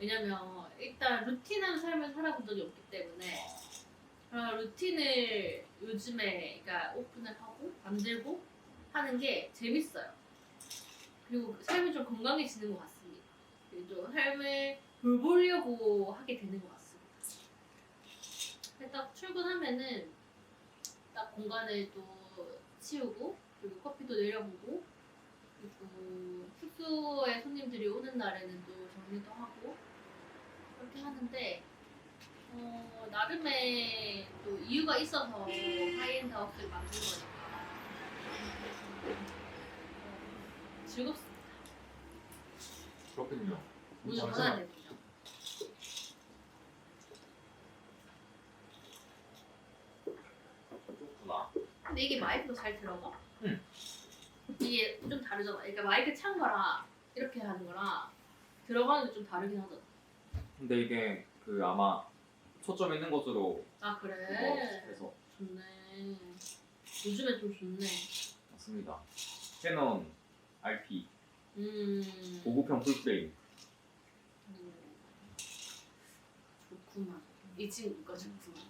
왜냐면 일단 루틴한 삶을 살아본 적이 없기 때문에 그런 루틴을 요즘에 그러니까 오픈을 하고 만들고 하는 게 재밌어요. 그리고 삶이 좀 건강해지는 것 같습니다. 그리고 좀 삶을 돌보려고 하게 되는 것 같습니다. 딱 출근하면은 딱 공간을 또 치우고 그리고 커피도 내려보고 그리고 숙소에 손님들이 오는 날에는 또 정리도 하고 그렇게 하는데 나름의 또 이유가 있어서 하이엔드 하우스를 만든 거니까 즐겁습니다. 그렇군요. 문을 닫아야 되군요. 그렇구나. 근데 이게 마이크도 잘 들어가? 응. 이게 좀 다르잖아. 그러니까 마이크 찬 거랑 이렇게 하는 거랑 들어가는 게 좀 다르긴 하잖아. 근데 이게 그 아마 초점 있는 곳으로 아 그래? 그래서 좋네. 요즘에 좀 좋네. 맞습니다. 캐논 RP 음. 고급형 풀프레임. 좋구만. 이 친구가 좋구만.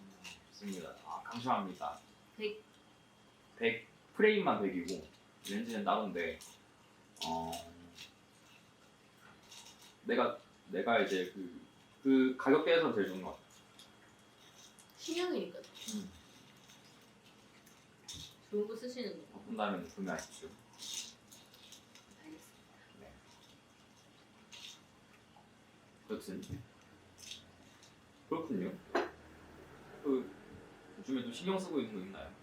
좋습니다. 아 감사합니다. 100. 100 프레임만 100이고 렌즈는 따로인데 내가 이제 그 가격대에서 제일 좋은 것 같아. 신형이니까 좋은 거 쓰시는 거. 바꾼다면 구매하십시오. 알겠습니다. 네. 여튼 그렇군요. 그 요즘에 좀 신경 쓰고 있는 거 있나요?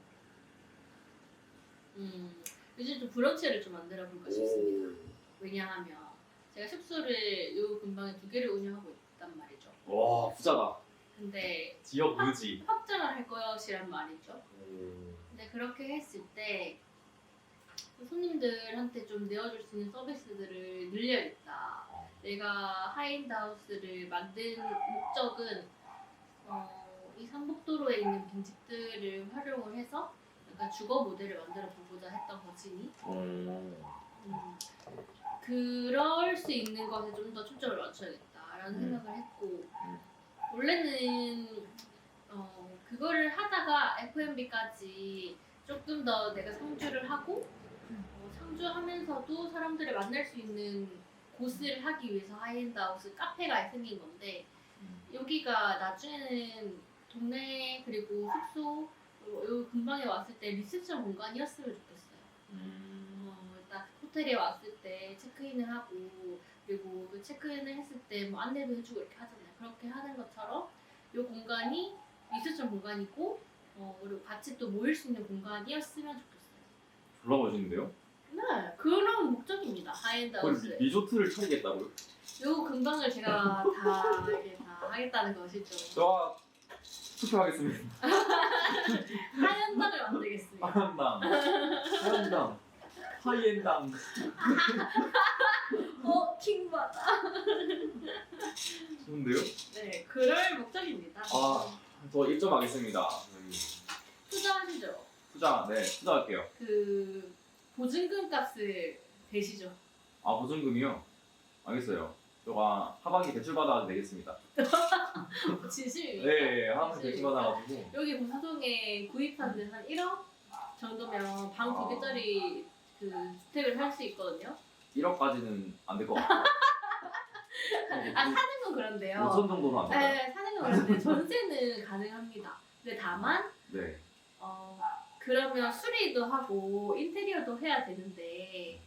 요즘 좀 브런치를 좀 만들어 볼까 싶습니다. 왜냐하면 제가 숙소를 요 근방에 2개를 운영하고 있단 말이죠. 와 부자다. 근데 지역 의지. 확장을 할 것이란 말이죠. 근데 그렇게 했을 때 손님들한테 좀 내어줄 수 있는 서비스들을 늘려야겠다. 내가 하이엔드 하우스를 만든 목적은 이 삼복도로에 있는 빈집들을 활용을 해서 약간 주거 모델을 만들어 보고자 했던 거지. 그럴 수 있는 것에 좀 더 초점을 맞춰야겠다라는 생각을 했고 원래는 그거를 하다가 F&B까지 조금 더 내가 상주를 하고 상주하면서도 사람들을 만날 수 있는 곳을 하기 위해서 하이엔드 하우스 카페가 생긴 건데 여기가 나중에는 동네 그리고 숙소 요 근방에 왔을 때 리셉션 공간이었으면 좋겠어요. 일단 호텔에 왔을 때 체크인을 하고 그리고 그 체크인을 했을 때 뭐 안내도 해주고 이렇게 하잖아요. 그렇게 하는 것처럼 이 공간이 리셉션 공간이고 그리고 같이 또 모일 수 있는 공간이었으면 좋겠어요. 졸라 멋있는데요? 네, 그런 목적입니다. 하이엔드 거의 하우스. 리조트를 차리겠다고요? 요 근방을 제가 다 이게 다 하겠다는 것이죠. 저와 투표하겠습니다. 하얀당을 만들겠습니다. 하얀당 하이엔당. 킹받아. 좋은데요? 네, 그럴 목적입니다. 저 입점하겠습니다. 투자하시죠. 투자할게요. 그 보증금 값을 대시죠. 보증금이요? 알겠어요. 저가 하반기 대출 받아도 되겠습니다. 진심입니다. 네, 하반기 대출 받아가지고. 여기 보수동에 구입한 데는 한 1억 정도면 방 2개짜리 그 주택을 살 수 있거든요. 1억까지는 안 될 것 같아요. 사는 건 그런데요. 5천 정도는 안 돼요. 네, 사는 건 그런데 전세는 가능합니다. 근데 다만 네. 그러면 수리도 하고 인테리어도 해야 되는데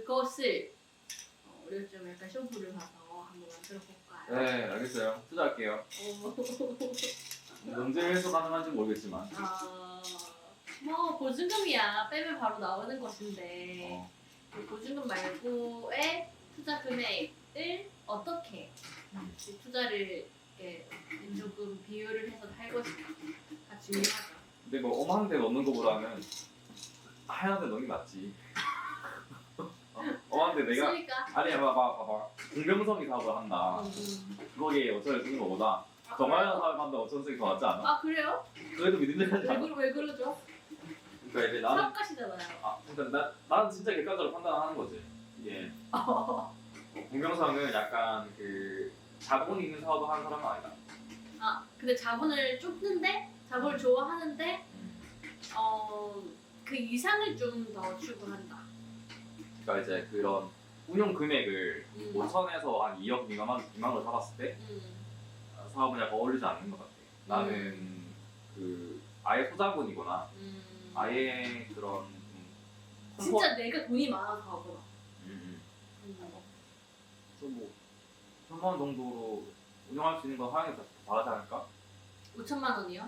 그것을 우리가 좀 약간 쇼부를 봐서 한번 만들어 볼까요? 네, 알겠어요. 투자할게요. 언제 회수 가능한지 모르겠지만. 뭐 보증금이야 빼면 바로 나오는 것인데 그 보증금 말고의 투자 금액을 어떻게 투자를 이렇게 조금 비율을 해서 할 것인가 중요하죠. 근데 뭐 어마한 데 넣는 거보다는 하얀 데 넣는 게 낫지. 어마한 데 내가 그러니까 아니 봐봐 공명성이 사업을 한다. 거기에 5천을 쓰는 거보다 정화연 사업을 한다 5천 쓰기 더 낫지 않아? 그래요? 그래도 믿음직하지 않아? 왜 그러죠? 그러니까 이제 나는 사업가시잖아요. 그러니까 나는 진짜 객관적으로 판단하는 거지. 이게 공명성은 약간 그 자본 있는 사업을 하는 사람은 아니다. 아 근데 자본을 쫓는데 자본을 좋아하는데 그 이상을 좀 더 추구한다. 그러니까 이제 그런 운용 금액을 5천에서 한 2억 미만으로 잡았을 때 사업은 약간 어울리지 않는 것 같아. 나는 그 아예 소자본이거나 아예 그런 진짜 내가 돈이 많아서 하구나. 뭐 5천만 원 정도로 운영할 수 있는 건 하는 게 더 잘하지 않을까? 5천만 원이요?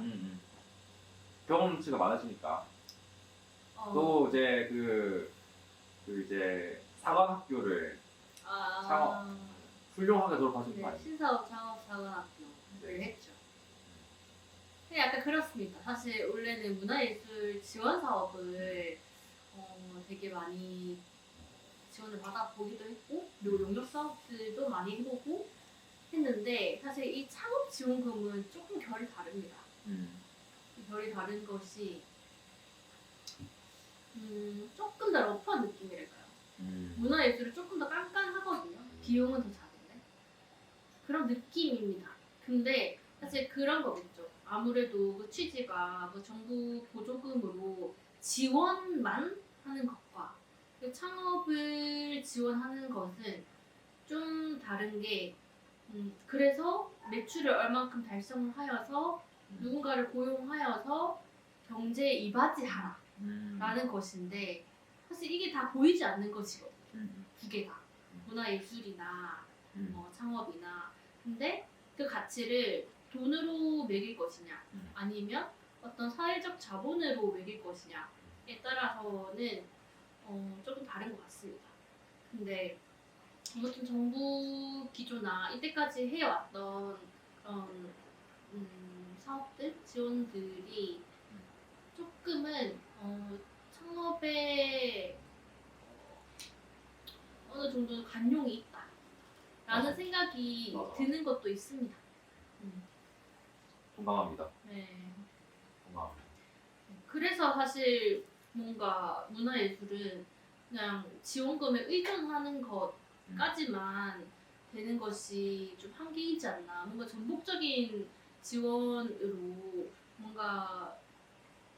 경험치가 많으시니까. 또 이제 이제 사관학교를 창업. 훌륭하게 졸업하신 분 네, 아니에요? 신사업 창업사관학교를 했죠. 근데 약간 그렇습니다. 사실 원래는 문화예술 지원 사업을 되게 많이 지원을 받아보기도 했고 그리고 용접 사업들도 많이 해보고 했는데 사실 이 창업 지원금은 조금 결이 다릅니다. 이 결이 다른 것이 조금 더 러프한 느낌이랄까요? 문화예술은 조금 더 깐깐하거든요. 비용은 더 작은데 그런 느낌입니다. 근데 사실 그런 거겠죠. 아무래도 그 취지가 그 정부 보조금으로 지원만 하는 것과 그 창업을 지원하는 것은 좀 다른 게 그래서 매출을 얼만큼 달성하여서 누군가를 고용하여서 경제에 이바지하라 라는 것인데 사실 이게 다 보이지 않는 것이거든요. 두 개 다. 문화예술이나 창업이나 근데 그 가치를 돈으로 매길 것이냐 아니면 어떤 사회적 자본으로 매길 것이냐에 따라서는 조금 다른 것 같습니다. 근데 아무튼 정부 기조나 이때까지 해왔던 그런 사업들, 지원들이 조금은 창업에 어느 정도 간용이 있다라는 맞아. 생각이 맞아. 드는 것도 있습니다. 공감합니다. 네. 공감합니다. 그래서 사실 뭔가 문화예술은 그냥 지원금에 의존하는 것까지만 되는 것이 좀 한계이지 않나. 뭔가 전폭적인 지원으로 뭔가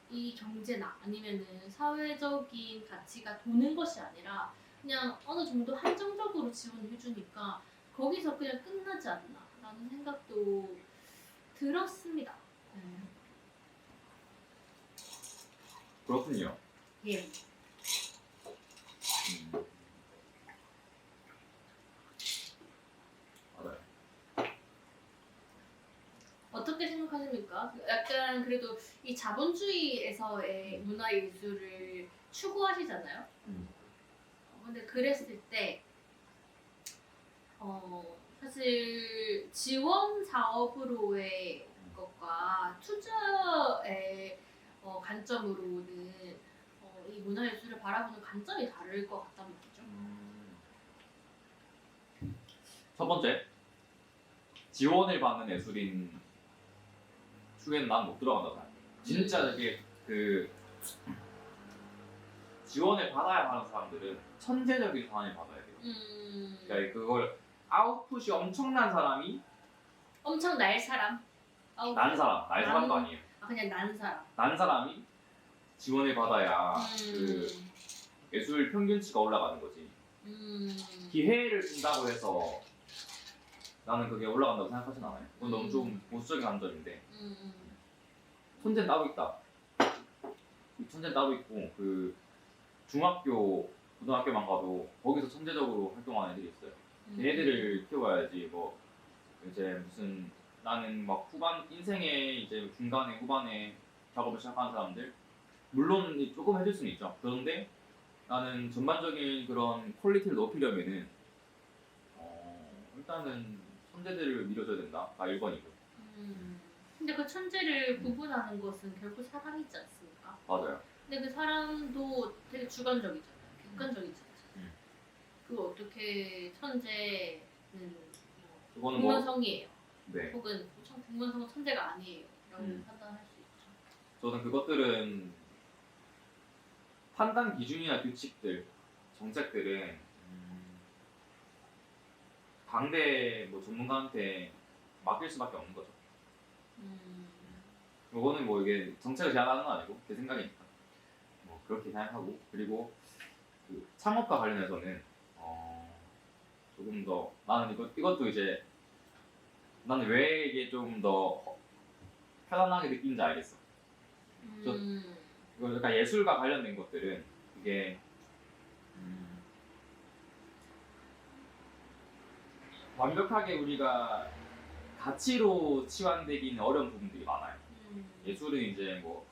이 경제나 아니면은 사회적인 가치가 도는 것이 아니라 그냥 어느 정도 한정적으로 지원을 해주니까 거기서 그냥 끝나지 않나 라는 생각도 들었습니다. 그렇군요. 예. 맞아요. 어떻게 생각하십니까? 약간 그래도 이 자본주의에서의 문화예술을 추구하시잖아요. 근데 그랬을 때 사실 지원 사업으로의 것과 투자의 관점으로는 이 문화예술을 바라보는 관점이 다를 것 같단 말이죠. 첫 번째, 지원을 받는 예술인 축에는 난 못 들어간다고 생각해. 진짜 이게 그 지원을 받아야 하는 사람들은 천재적인 지원을 받아야 돼요. 그러니까 그걸 아웃풋이 엄청난 사람이 엄청 날 사람? 날 사람도 아니에요. 그냥 난 사람. 난 사람이 지원을 받아야 그 예술 평균치가 올라가는 거지. 기회를 준다고 해서 나는 그게 올라간다고 생각하진 않아요. 그건 너무 좀 보수적인 관점인데 천재는 따로 있다. 천재는 따로 있고 그 중학교, 고등학교만 가도 거기서 천재적으로 활동하는 애들이 있어요. 얘들을 키워야지 뭐 이제 무슨 나는 막 후반 인생의 이제 중간에 후반에 작업을 시작하는 사람들 물론 조금 해줄 수는 있죠. 그런데 나는 전반적인 그런 퀄리티를 높이려면은 일단은 천재들을 밀어줘야 된다. 가 1번이고. 근데 그 천재를 구분하는 것은 결국 사람이지 않습니까? 맞아요. 근데 그 사람도 되게 주관적이잖아요. 객관적이잖아요. 그거 어떻게 천재는 그거는 공무원성이에요. 네. 혹은 공무원성은 천재가 아니에요. 라고 판단할 수 있죠. 저는 그것들은 판단 기준이나 규칙들, 정책들은 강대 뭐 전문가한테 맡길 수밖에 없는 거죠. 음. 그거는 뭐 이게 정책을 제안하는 건 아니고 제 생각이니까 뭐 그렇게 생각하고 그리고 그 창업과 관련해서는 조금 더 나는 이것도 이제 나는 왜 이게 좀 더 편안하게 느끼는지 알겠어. 이거 약간 예술과 관련된 것들은 이게 완벽하게 우리가 가치로 치환되기는 어려운 부분들이 많아요. 예술은 이제 뭐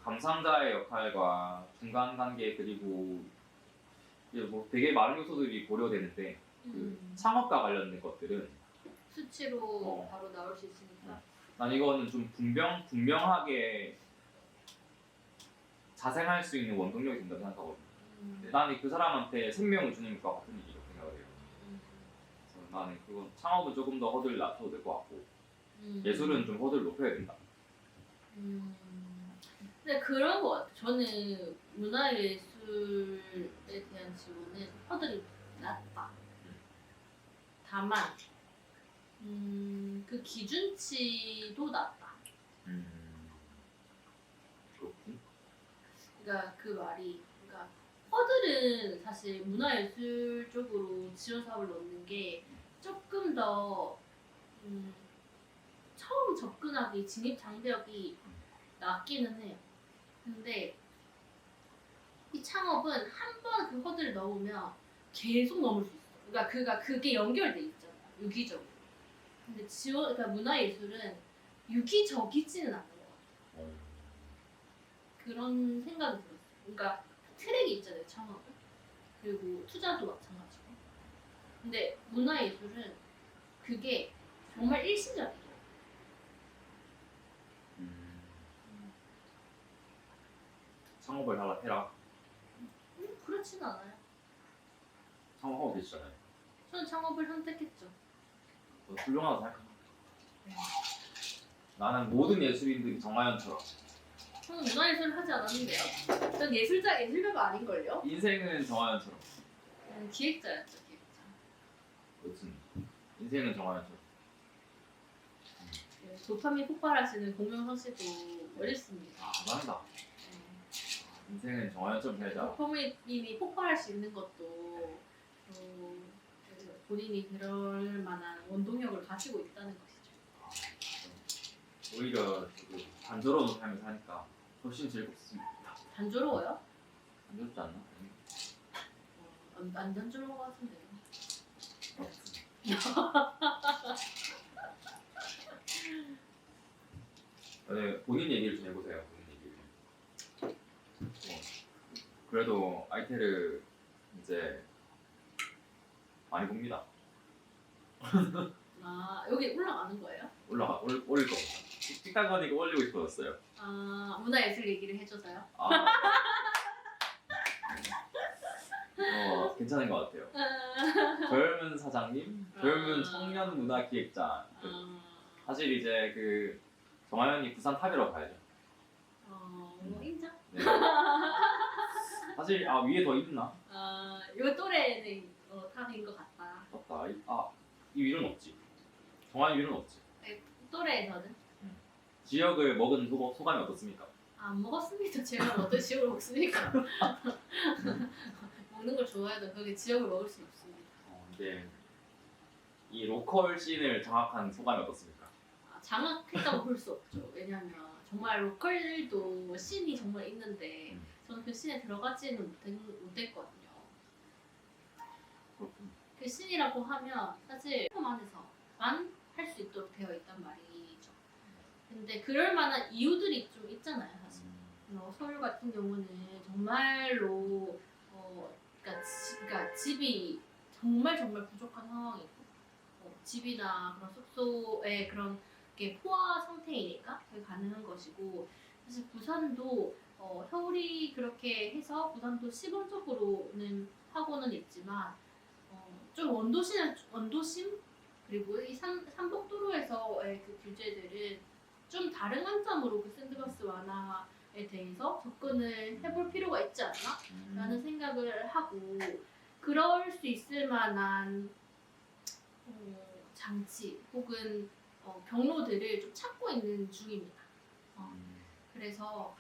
감상자의 역할과 중간 단계 그리고 이제 뭐 되게 많은 요소들이 고려되는데 그 창업과 관련된 것들은 수치로 바로 나올 수 있으니까. 난 이거는 좀 분명하게 자생할 수 있는 원동력이 된다고 생각하거든요. 나는 그 사람한테 생명을 주는 것과 같은 일이라고 생각을 해요. 그래서 나는 그건 창업은 조금 더 허들을 낮춰도 될 것 같고 예술은 좀 허들을 높여야 된다. 근데 그런 거 같아. 저는 문화예술에 대한 지원은 허들이 낮다. 다만 그 기준치도 낮다. 그렇군. 그러니까 그 말이, 그러니까 허들은 사실 문화예술 쪽으로 지원 사업을 넣는 게 조금 더 처음 접근하기 진입 장벽이 낮기는 해요. 근데 이 창업은 한 번 그 허들을 넘으면 계속 넘을 수 있어. 그러니까 그게 연결돼 있잖아, 유기적으로. 근데 그러니까 문화예술은 유기적이지는 않는 것 같아. 그런 생각이 들었어. 그러니까 트랙이 있잖아요, 창업은. 그리고 투자도 마찬가지고. 근데 문화예술은 그게 정말 일시적이에요. 창업을 하라 해라. 그렇진 않아요. 창업하고 계시잖아요. 저는 창업을 선택했죠. 훌륭하다고 생각합니다. 나는 모든 예술인들이 정하연처럼 저는 문화예술을 하지 않았는데요. 전 예술가가 아닌걸요? 인생은 정하연처럼 기획자였죠, 기획자. 그렇지. 인생은 정하연처럼 도파민 폭발하시는 공명선 씨도 멋있습니다. 감사합니다. 인생은 정하연처럼 살자. 도파민이 폭발할 수 있는 것도 본인이 그럴 만한 원동력을 가지고 있다는 것이죠. 오히려 단조로운 삶을 사니까 훨씬 즐겁습니다. 단조로워요? 단조롭지 않나? 안 단조로운 것 같은데요. 네, 본인 얘기를 좀 해보세요. 본인 얘기를. 그래도 아이테르 이제 많이 봅니다. 아, 여기 올라가는 거예요? 올릴 겁니다. 틱탁하니까 올리고 싶어졌어요. 아, 문화예술 얘기를 해줘서요? 괜찮은 것 같아요. 젊은 사장님, 젊은 청년 문화 기획자. 사실 이제 그 정하연이 부산 탑이라고 봐야죠. 인정? 네. 사실 위에 더 있나? 요 또래는 탑인 것 같다. 맞다. 이 위는 없지. 정하연 위는 없지. 네, 또래에서는? 지역을 먹은 소감이 어떻습니까? 안 먹었습니다. 제가 어떤 지역을 먹습니까? 먹는 걸 좋아해도 그게 지역을 먹을 수 없습니다. 근데 이 로컬 씬을 장악한 소감이 어떻습니까? 장악했다고 볼 수 없죠. 왜냐하면 정말 로컬들도 씬이 정말 있는데 저는 그 씬에 들어가지는 못했거든요. 그 씬이라고 하면 사실 품 안에서만 할 수 있도록 되어 있단 말이죠. 근데 그럴 만한 이유들이 좀 있잖아요, 사실. 서울 같은 경우는 정말로 그러니까 집이 정말 부족한 상황이고 집이나 그런 숙소의 그런 게 포화 상태이니까 그게 가능한 것이고, 사실 부산도 서울이 그렇게 해서 부산도 시범적으로는 하고는 있지만 좀 원도심 그리고 이 삼복도로에서의 그 규제들은 좀 다른 관점으로 그 샌드박스 완화에 대해서 접근을 해볼 필요가 있지 않나? 라는 생각을 하고, 그럴 수 있을 만한 장치 혹은 경로들을 좀 찾고 있는 중입니다. 그래서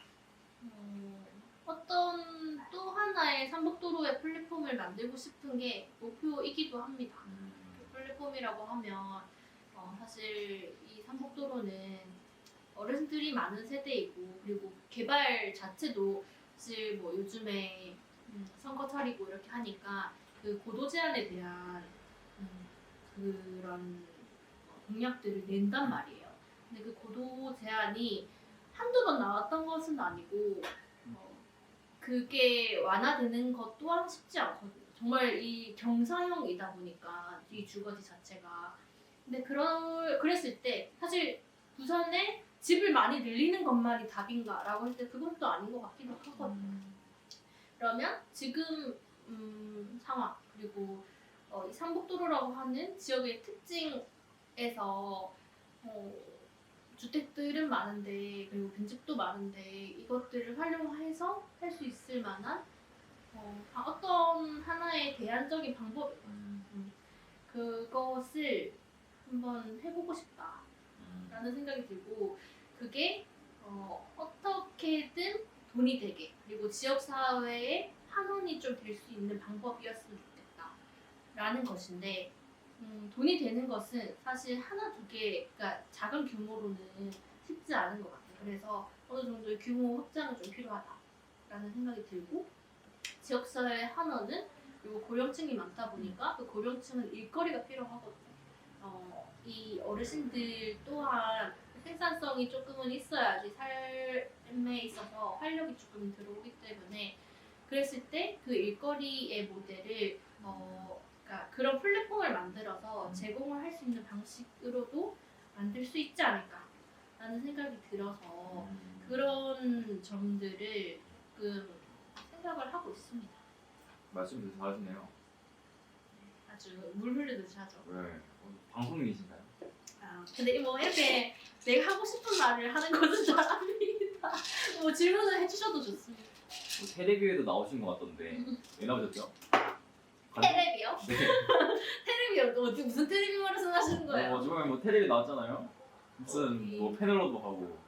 어떤 또 하나의 삼복도로의 플랫폼을 만들고 싶은 게 목표이기도 합니다. 플랫폼이라고 하면 사실 이 삼복도로는 어르신들이 많은 세대이고 그리고 개발 자체도 사실 뭐 요즘에 선거 차리고 이렇게 하니까 그 고도 제한에 대한 그런 공약들을 낸단 말이에요. 근데 그 고도 제한이 한두 번 나왔던 것은 아니고 그게 완화되는 것 또한 쉽지 않거든요. 정말 이 경사형이다 보니까 이 주거지 자체가. 근데 그랬을 때 사실 부산에 집을 많이 늘리는 것만이 답인가라고 할 때 그것도 아닌 것 같기도 하거든요. 그러면 지금 상황 그리고 이 삼복도로라고 하는 지역의 특징에서 주택들은 많은데 그리고 빈집도 많은데 이것들을 활용해서 할 수 있을 만한 어떤 하나의 대안적인 방법 그것을 한번 해보고 싶다라는 생각이 들고 그게 어떻게든 돈이 되게 그리고 지역사회의 환원이 좀 될 수 있는 방법이었으면 좋겠다라는 것인데 돈이 되는 것은 사실 하나 두 개, 그러니까 작은 규모로는 쉽지 않은 것 같아요. 그래서 어느 정도의 규모 확장이 좀 필요하다라는 생각이 들고 지역사회 환원은 그리고 고령층이 많다 보니까 그 고령층은 일거리가 필요하거든요. 이 어르신들 또한 생산성이 조금은 있어야지 삶에 있어서 활력이 조금 들어오기 때문에 그랬을 때 그 일거리의 모델을 그러니까 그런 플랫폼을 만들어서 제공을 할 수 있는 방식으로도 만들 수 있지 않을까라는 생각이 들어서 그런 점들을 조금 생각을 하고 있습니다. 말씀 되게 잘하시네요. 아주 물 흐르듯이 하죠. 네. 방송인이신가요? 근데 뭐 이렇게 내가 하고 싶은 말을 하는 것은 잘합니다. 뭐 질문을 해주셔도 좋습니다. 뭐 텔레비에도 나오신 것 같던데 왜 나오셨죠? 테레비요? 네. 테레비요? 어디 무슨 테레비 말씀하시는 거예요? 저번에 뭐 텔레비 나왔잖아요. 무슨 뭐 패널로도 하고.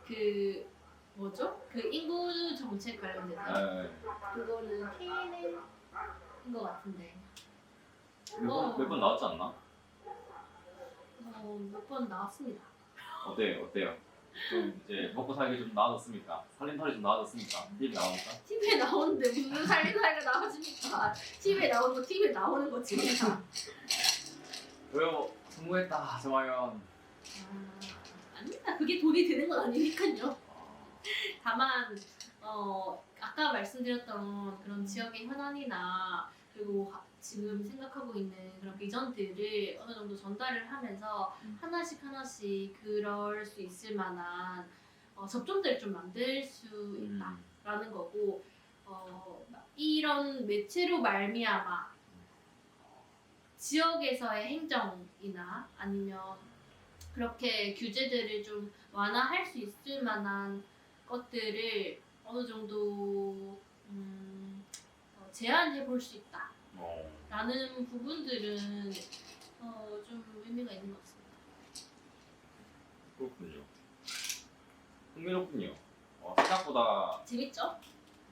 그 뭐죠? 그 인구 정책 관련돼서 네. 그거는 KNN인 것 같은데 몇 번 나왔지 않나? 몇 번 나왔습니다. 어때요? 좀 이제 먹고 살기 좀 나아졌습니까? 살림살이 좀 나아졌습니까? TV 나오니까? TV에 나오는데 무슨 살림살이가 나와집니까? TV에 나오는 거 TV에 나오는 거지. 왜요? 성공했다 정하연. 아닙니다. 그게 돈이 되는 건 아니니까요. 다만 아까 말씀드렸던 그런 지역의 현안이나 그리고 지금 생각하고 있는 그런 비전들을 어느 정도 전달을 하면서 하나씩 그럴 수 있을 만한 접점들을 좀 만들 수 있다라는 거고 이런 매체로 말미암아 지역에서의 행정이나 아니면 그렇게 규제들을 좀 완화할 수 있을 만한 것들을 어느 정도 제한해 볼 수 있다라는 부분들은 좀 의미가 있는 것 같습니다. 그렇군요. 흥미롭군요. 생각보다 재밌죠?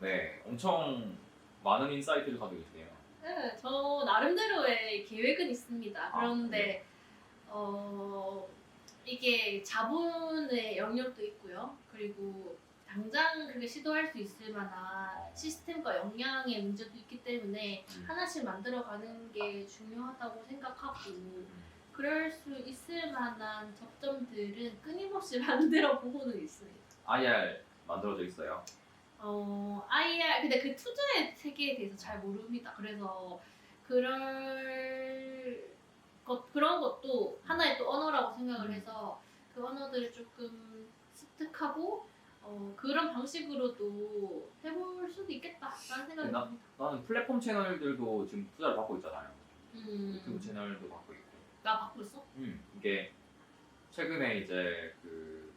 네 엄청 많은 인사이트를 가지고 계시네요. 네, 저 나름대로의 계획은 있습니다. 그런데 이게 자본의 영역도 있고요. 그리고 당장 그게 시도할 수 있을 만한 시스템과 역량의 문제도 있기 때문에 하나씩 만들어가는 게 중요하다고 생각하고 그럴 수 있을 만한 접점들은 끊임없이 만들어 보고는 있습니다. IR 만들어져 있어요. IR 근데 그 투자의 세계에 대해서 잘 모릅니다. 그래서 그런 것도 하나의 또 언어라고 생각을 해서 그 언어들을 조금 습득하고 그런 방식으로도 해볼 수도 있겠다라는 생각이 듭니다. 나는 플랫폼 채널들도 지금 투자를 받고 있잖아요. 유튜브 채널도 받고 있고. 나 받고 있어? 이게 최근에 이제 그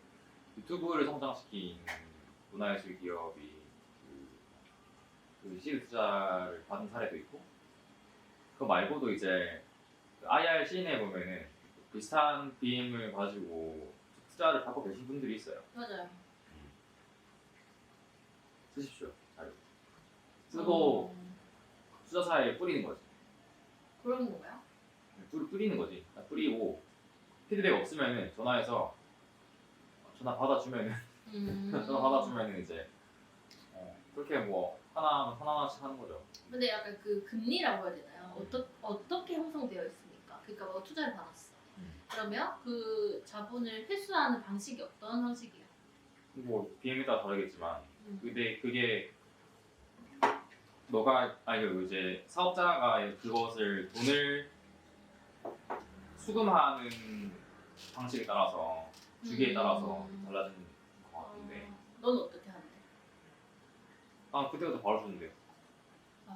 유튜브를 성장시킨 문화예술 기업이 그 시드 투자를 받은 사례도 있고 그거 말고도 이제 IR 시인에 보면은 비슷한 BM을 가지고 투자를 받고 계신 분들이 있어요. 맞아요. 쓰십시오. 잘 쓰고 어, 투자사에 뿌리는 거지. 그런 건가요? 뿌리는 거지. 뿌리고 피드백 없으면은 전화해서 전화 받아주면은 전화 받아주면은 이제 그렇게 뭐 하나씩 하는 거죠. 근데 약간 그 금리라고 해야 되나요? 어떻게 형성되어 있습니까? 그러니까 뭐 투자를 받았어. 그러면 그 자본을 회수하는 방식이 어떤 방식이에요? 뭐 BM에 따라 다르겠지만 근데 그게 너가 아니 이제 사업자가 그것을 돈을 수금하는 방식에 따라서 주기에 따라서 달라지는 것 같은데 넌 어떻게 하는데? 그때부터 바로 주는데요.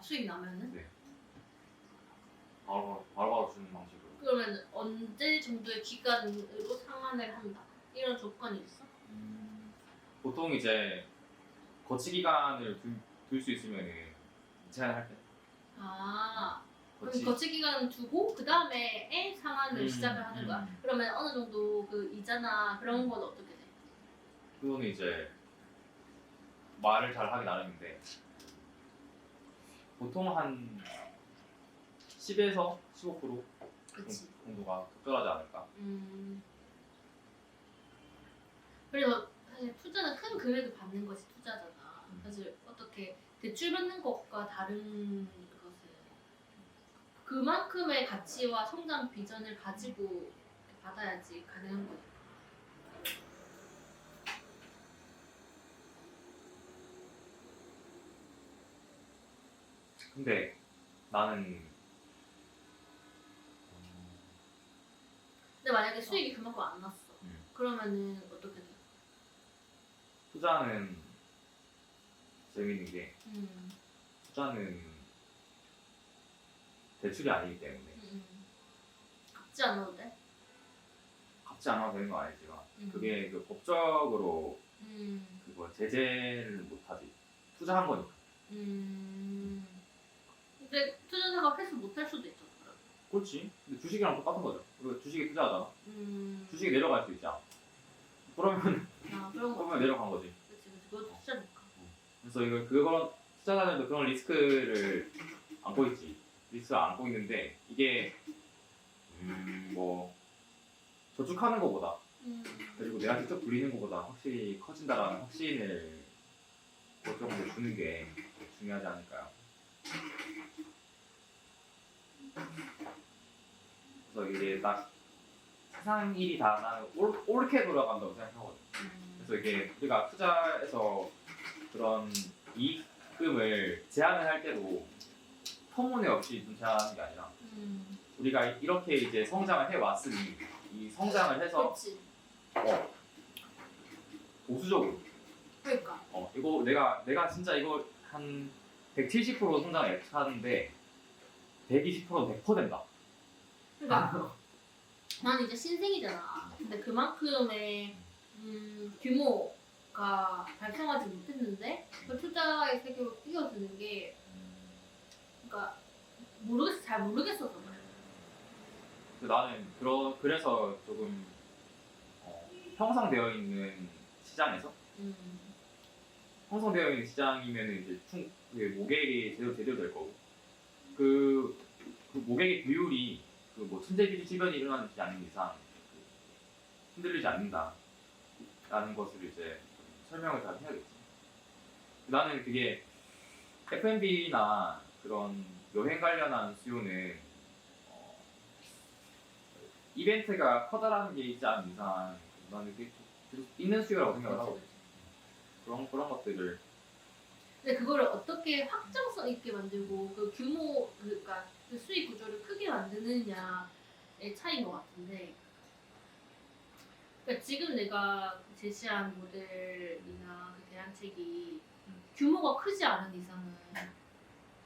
수익 나면은? 네. 바로 주는 방식으로. 그러면 언제 정도의 기간으로 상환을 한다? 이런 조건이 있어? 보통 이제 거치 기간을 둘 수 있으면은 제한할 때. 그럼 거치 기간 두고 그 다음에 상환을 시작을 하는 거야? 그러면 어느 정도 그 이자나 그런 건 어떻게 돼? 그거는 이제 말을 잘 하기 나름인데 보통 한 10에서 15% 그치. 정도가 적절하지 않을까. 그래서 사실 투자는 큰 금액을 받는 것이 투자잖아. 사실 어떻게 대출 받는 것과 다른 것은 그만큼의 가치와 성장 비전을 가지고 받아야지 가능한 거야. 근데 나는 근데 만약에 수익이 그만큼 안 났어. 그러면은 어떻게 돼? 투자는 재밌는 게 투자는 대출이 아니기 때문에 갚지 않아도 돼? 갚지 않아도 되는 건 아니지만 그게 그 법적으로 그거 제재를 못하지. 투자한 거니까. 근데 투자자가 회수 못할 수도 있잖아. 그렇지. 근데 주식이랑 똑같은 거죠. 우리가 주식에 투자하잖아. 음. 주식이 내려갈 수 있잖아. 그러면 그런 거. 그러면 내려간 거지. 그치. 그것도 투자니까. 그래서 그런 투자자들도 그런 리스크를 안고 있지. 리스크를 안고 있는데 이게 뭐 저축하는 것보다 그리고 내가 직접 불리는 것보다 확실히 커진다라는 확신을 그쪽으로 주는 게 중요하지 않을까요? 그래서 이게 딱 세상 일이 다 나는 옳게 돌아간다고 생각하거든. 그래서 이게 우리가 투자에서 그런 이익금을 제한을 할 때도 터무니없이 좀 제한하는 게 아니라 우리가 이렇게 이제 성장을 해 왔으니 이 성장을 해서 그렇지. 보수적으로 그러니까. 이거 내가 진짜 이거 한 170% 성장을 하는데 120% 100% 된다. 그러니까 나는 이제 신생이잖아. 근데 그만큼의 규모가 발생하지 못했는데 그 투자의 세계로 뛰어드는 게 그러니까 잘 모르겠어서 그래. 나는 그래서 조금 형성되어 있는 시장에서 형성되어 있는 시장이면 이제 모객이 제대로 될 거고 그 모객의 비율이 그 뭐 천재지변이 일어나지 않는 이상 흔들리지 않는다라는 것을 이제 설명을 잘 해야겠지. 나는 그게 F&B나 그런 여행 관련한 수요는 이벤트가 커다란 게 있지 않은 이상 나는 그게 계속 있는 수요라고 생각을 하고 그런 것들을. 근데 그거를 어떻게 확장성 있게 만들고 그 규모 그러니까 그 수익 구조를 크게 만드느냐의 차이인 것 같은데. 그러니까 지금 내가 제시한 모델이나 그 대안책이 규모가 크지 않은 이상은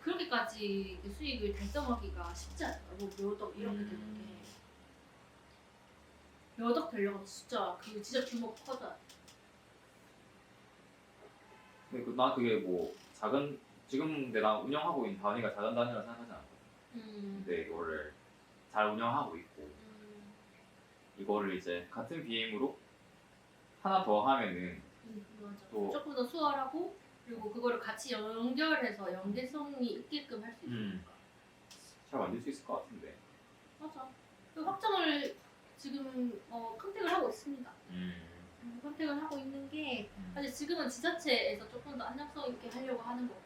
그렇게까지 그 수익을 달성하기가 쉽지 않아요. 뭐 몇억 이렇게 되는 게 몇억 되려면 진짜 규모가 커져요. 근데 난 그게 뭐 지금 내가 운영하고 있는 단위가 작은 단위라 생각하지 않거든. 근데 이거를 잘 운영하고 있고 이거를 이제 같은 BM으로 하나 더 하면은 맞아. 또- 조금 더 수월하고 그리고 그거를 같이 연결해서 연계성이 있게끔 할 수 있으니까. 잘 만들 수 있을 것 같은데. 맞아. 그 확정을 지금 컨택을 하고 있습니다. 컨택을 하고 있는 게 사실 지금은 지자체에서 조금 더 안정성 있게 하려고 하는 거고.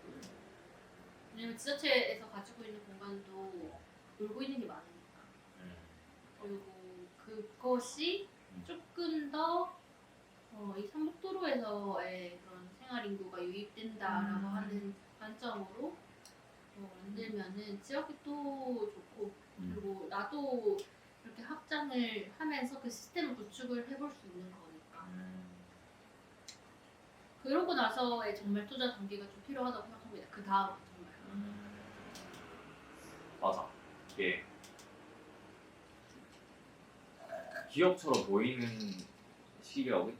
왜냐면 지자체에서 가지고 있는 공간도 놀고 있는 게 많으니까. 그리고 그것이 조금 더 이 삼북도로에서의 그런 생활 인구가 유입된다라고 하는 관점으로 만들면은 지역이 또 좋고 그리고 나도 이렇게 확장을 하면서 그 시스템을 구축을 해볼 수 있는 거니까 그러고 나서의 정말 투자 단계가 좀 필요하다고 생각합니다. 그 다음 정말. 맞아. 이게 기업처럼 보이는 시기가 오겠지.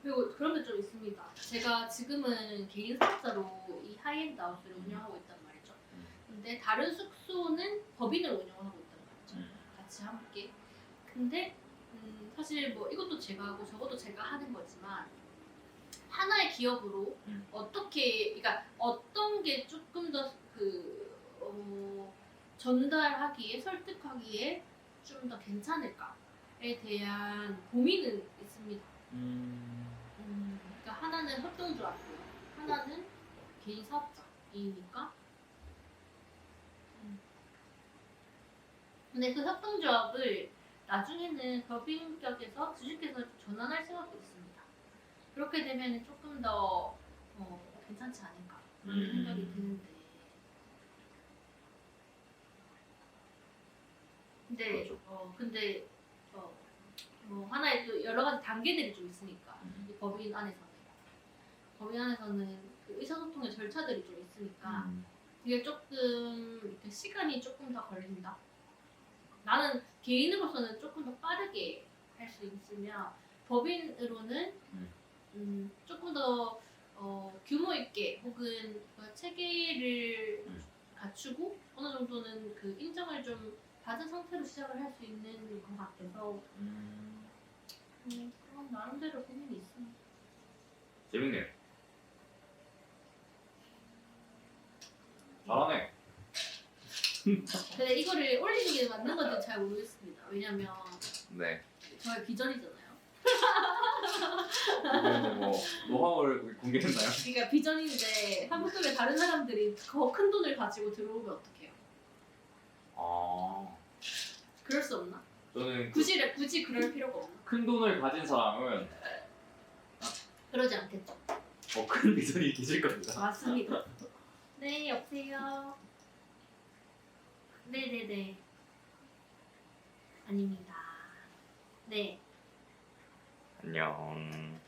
그리고 그런 게 좀 있습니다. 제가 지금은 개인 사업자로 이 하이엔드 하우스를 운영하고 있단 말이죠. 근데 다른 숙소는 법인을 운영하고 있단 말이죠. 같이 함께. 근데 사실 뭐 이것도 제가 하고 저것도 제가 하는 거지만 하나의 기업으로 어떻게, 그러니까 어떤 게 조금 더 전달하기에 설득하기에 좀 더 괜찮을까에 대한 고민은 있습니다. 그러니까 하나는 협동조합이고 하나는 개인 사업자이니까. 근데 그 협동조합을 나중에는 법인격에서 주식회사로 전환할 생각도 있습니다. 그렇게 되면 조금 더 괜찮지 않을까 라는 생각이 드는데. 근데 뭐 하나의 또 여러 가지 단계들이 좀 있으니까 이 법인 안에서는 그 의사소통의 절차들이 좀 있으니까 이게 조금 이렇게 시간이 조금 더 걸린다. 나는 개인으로서는 조금 더 빠르게 할 수 있으면 법인으로는 조금 더 규모 있게 혹은 그 체계를 갖추고 어느 정도는 그 인정을 좀 받은 상태로 시작을 할 수 있는 것 같아서 그런 나름대로 고민이 있습니다. 재밌네요. 잘하네. 근데 이거를 올리는 게 맞는 건지 잘 모르겠습니다. 왜냐면 네. 저의 비전이잖아요. 이거는 뭐 노하우를 공개했나요? 그러니까 비전인데 한국 속에 다른 사람들이 더 큰 돈을 가지고 들어오면 어떡해요? 아, 그럴 수 없나? 저는 굳이 그럴 필요가 없나? 큰 돈을 가진 사람은 그러지 않겠죠. 더 큰 비전이 계실 겁니다. 맞습니다. 네, 여보세요. 네네네. 아닙니다. 네. 안녕.